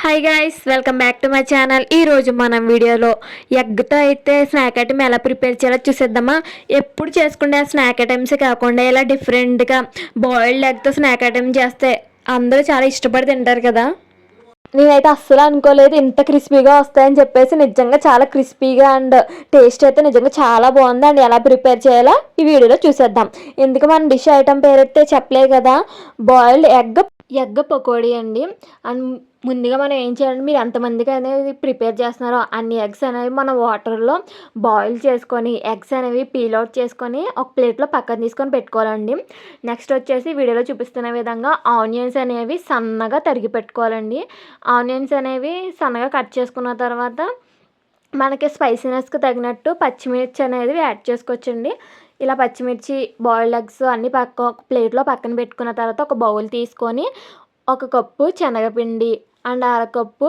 Hi guys, welcome back to my channel. ఈరోజు మనం వీడియోలో ఎగ్తో అయితే స్నాక్ ఐటమ్ ఎలా ప్రిపేర్ చేయాలో చూసేద్దామా. ఎప్పుడు చేసుకునే స్నాక్ ఐటమ్స్ కాకుండా ఇలా డిఫరెంట్గా బాయిల్డ్ ఎగ్తో స్నాక్ ఐటమ్ చేస్తే అందరూ చాలా ఇష్టపడి తింటారు కదా. నేనైతే అస్సలు అనుకోలేదు ఇంత క్రిస్పీగా వస్తాయని చెప్పేసి. నిజంగా చాలా క్రిస్పీగా అండ్ టేస్ట్ అయితే నిజంగా చాలా బాగుంది. అండ్ ఎలా ప్రిపేర్ చేయాలో ఈ వీడియోలో చూసేద్దాం. ఎందుకు మన డిష్ ఐటమ్ పేరైతే చెప్పలేదు కదా, బాయిల్డ్ ఎగ్ పకోడీ అండి. అండ్ ముందుగా మనం ఏం చేయాలంటే, మీరు ఎంతమందికి అనేది ప్రిపేర్ చేస్తున్నారో అన్ని ఎగ్స్ అనేవి మనం వాటర్లో బాయిల్ చేసుకొని ఎగ్స్ అనేవి పీల్ అవుట్ చేసుకొని ఒక ప్లేట్లో పక్కన తీసుకొని పెట్టుకోవాలండి. నెక్స్ట్ వచ్చేసి వీడియోలో చూపిస్తున్న విధంగా ఆనియన్స్ అనేవి సన్నగా తరిగి పెట్టుకోవాలండి. ఆనియన్స్ అనేవి సన్నగా కట్ చేసుకున్న తర్వాత మనకి స్పైసీనెస్కి తగినట్టు పచ్చిమిర్చి అనేది యాడ్ చేసుకోవచ్చండి. ఇలా పచ్చిమిర్చి, బాయిల్డ్ ఎగ్స్ అన్నీ ప్లేట్లో పక్కన పెట్టుకున్న తర్వాత ఒక బౌల్ తీసుకొని 1 కప్పు శనగపిండి అండ్ అరకప్పు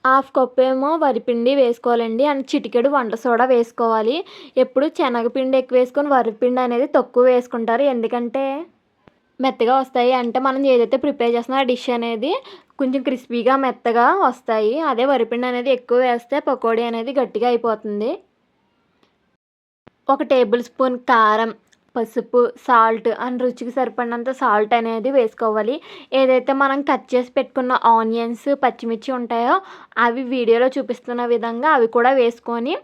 హాఫ్ కప్పు ఏమో వరిపిండి వేసుకోవాలండి. అండ్ చిటికెడు వంట సోడా వేసుకోవాలి. ఎప్పుడు శనగపిండి ఎక్కువ వేసుకొని వరిపిండి అనేది తక్కువ వేసుకుంటారు, ఎందుకంటే మెత్తగా వస్తాయి. అంటే మనం ఏదైతే ప్రిపేర్ చేస్తున్నా ఆ డిష్ అనేది కొంచెం క్రిస్పీగా మెత్తగా వస్తాయి. అదే వరిపిండి అనేది ఎక్కువ వేస్తే పకోడీ అనేది గట్టిగా అయిపోతుంది. 1 టేబుల్ స్పూన్ కారం, పసుపు, సాల్ట్ అండ్ రుచికి సరిపడినంత సాల్ట్ అనేది వేసుకోవాలి. ఏదైతే మనం కట్ చేసి పెట్టుకున్న ఆనియన్స్, పచ్చిమిర్చి ఉంటాయో అవి వీడియోలో చూపిస్తున్న విధంగా అవి కూడా వేసుకొని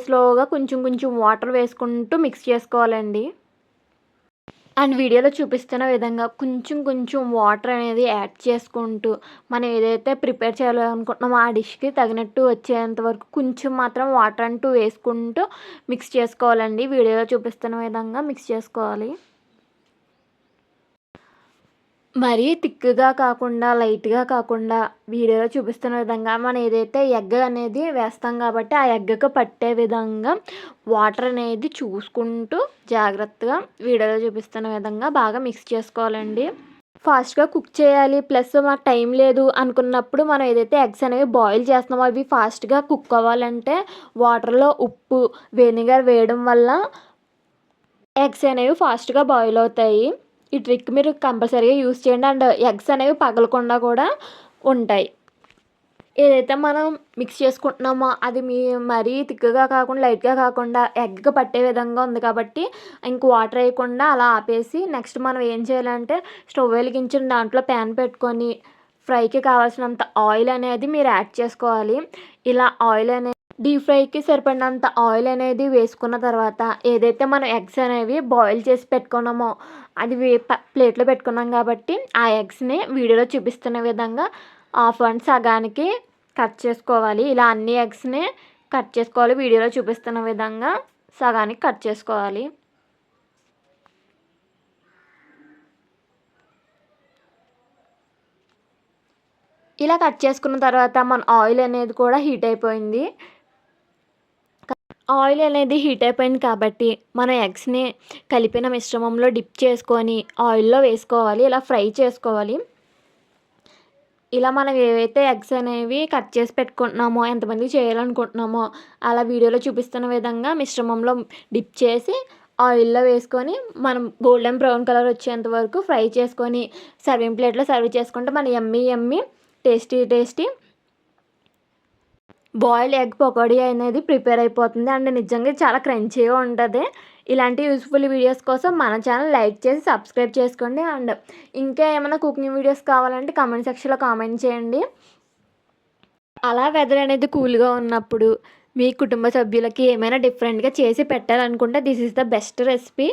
స్లోగా కొంచెం వాటర్ వేసుకుంటూ మిక్స్ చేసుకోవాలండి. అండ్ వీడియోలో చూపిస్తున్న విధంగా కొంచెం వాటర్ అనేది యాడ్ చేసుకుంటూ మనం ఏదైతే ప్రిపేర్ చేయాలనుకుంటున్నామో ఆ డిష్కి తగినట్టు వచ్చేంత వరకు కొంచెం మాత్రం వాటర్ అంటూ వేసుకుంటూ మిక్స్ చేసుకోవాలండి. వీడియోలో చూపిస్తున్న విధంగా మిక్స్ చేసుకోవాలి. మరీ థిక్‌గా కాకుండా, లైట్‌గా కాకుండా వీడియోలో చూపిస్తున్న విధంగా మనం ఏదైతే ఎగ్ అనేది వేస్తాం కాబట్టి ఆ ఎగ్‌కి పట్టే విధంగా వాటర్ అనేది చూసుకుంటూ జాగ్రత్తగా వీడియోలో చూపిస్తున్న విధంగా బాగా మిక్స్ చేసుకోవాలండి. ఫాస్ట్‌గా కుక్ చేయాలి, ప్లస్ మాకు టైం లేదు అనుకున్నప్పుడు మనం ఏదైతే ఎగ్స్ అనేవి బాయిల్ చేస్తున్నామో అవి ఫాస్ట్‌గా కుక్ అవ్వాలంటే వాటర్లో ఉప్పు, వెనిగర్ వేయడం వల్ల ఎగ్స్ అనేవి ఫాస్ట్‌గా బాయిల్ అవుతాయి. ఈ ట్రిక్ మీరు కంపల్సరీగా యూజ్ చేయండి. అండ్ ఎగ్స్ అనేవి పగలకుండా కూడా ఉంటాయి. ఏదైతే మనం మిక్స్ చేసుకుంటున్నామో అది మరీ థిక్‌గా కాకుండా, లైట్‌గా కాకుండా ఎగ్‌కి పట్టే విధంగా ఉంది కాబట్టి ఇంక వాటర్ వేయకుండా అలా ఆపేసి నెక్స్ట్ మనం ఏం చేయాలంటే స్టవ్ వెలిగించి దాంట్లో ప్యాన్ పెట్టుకొని ఫ్రైకి కావాల్సినంత ఆయిల్ అనేది మీరు యాడ్ చేసుకోవాలి. ఇలా ఆయిల్ అనేది డీప్ ఫ్రైకి సరిపడినంత ఆయిల్ అనేది వేసుకున్న తర్వాత ఏదైతే మనం ఎగ్స్ అనేవి బాయిల్ చేసి పెట్టుకున్నామో అది ప్లేట్లో పెట్టుకున్నాం కాబట్టి ఆ ఎగ్స్ని వీడియోలో చూపిస్తున్న విధంగా హాఫ్ అండ్ సగానికి కట్ చేసుకోవాలి. ఇలా అన్ని ఎగ్స్ని కట్ చేసుకోవాలి. వీడియోలో చూపిస్తున్న విధంగా సగానికి కట్ చేసుకోవాలి. ఇలా కట్ చేసుకున్న తర్వాత మన ఆయిల్ అనేది కూడా హీట్ అయిపోయింది. ఆయిల్ అనేది హీట్ అయిపోయింది కాబట్టి మనం ఎగ్స్ని కలిపిన మిశ్రమంలో డిప్ చేసుకొని ఆయిల్లో వేసుకోవాలి. ఇలా ఫ్రై చేసుకోవాలి. ఇలా మనం ఏవైతే ఎగ్స్ అనేవి కట్ చేసి పెట్టుకుంటున్నామో, ఎంతమందికి చేయాలనుకుంటున్నామో అలా వీడియోలో చూపిస్తున్న విధంగా మిశ్రమంలో డిప్ చేసి ఆయిల్లో వేసుకొని మనం గోల్డెన్ బ్రౌన్ కలర్ వచ్చేంత వరకు ఫ్రై చేసుకొని సర్వింగ్ ప్లేట్లో సర్వ్ చేసుకుంటే మన yummy tasty boiled egg pakodi అనేది ప్రిపేర్ అయిపోతుంది. అండ్ నిజంగా చాలా క్రంచీగా ఉంటుంది. ఇలాంటి యూస్ఫుల్ వీడియోస్ కోసం మన ఛానల్ లైక్ చేసి సబ్స్క్రైబ్ చేసుకోండి. అండ్ ఇంకా ఏమైనా కుకింగ్ వీడియోస్ కావాలంటే కామెంట్ సెక్షన్లో కామెంట్ చేయండి. అలా వెదర్ అనేది కూల్గా ఉన్నప్పుడు మీ కుటుంబ సభ్యులకి ఏమైనా డిఫరెంట్గా చేసి పెట్టాలనుకుంటే this is the best recipe.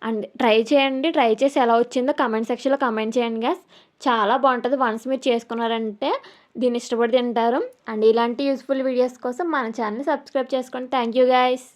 And try చేయండి. ట్రై చేసి ఎలా వచ్చిందో కామెంట్ సెక్షన్లో కామెంట్ చేయండి గైస్. చాలా బాగుంటుంది. వన్స్ మీరు చేసుకున్నారంటే దీన్ని ఇష్టపడి తింటారు. అండ్ ఇలాంటి యూస్ఫుల్ వీడియోస్ కోసం మన ఛానల్ని సబ్స్క్రైబ్ చేసుకోండి. Thank you guys.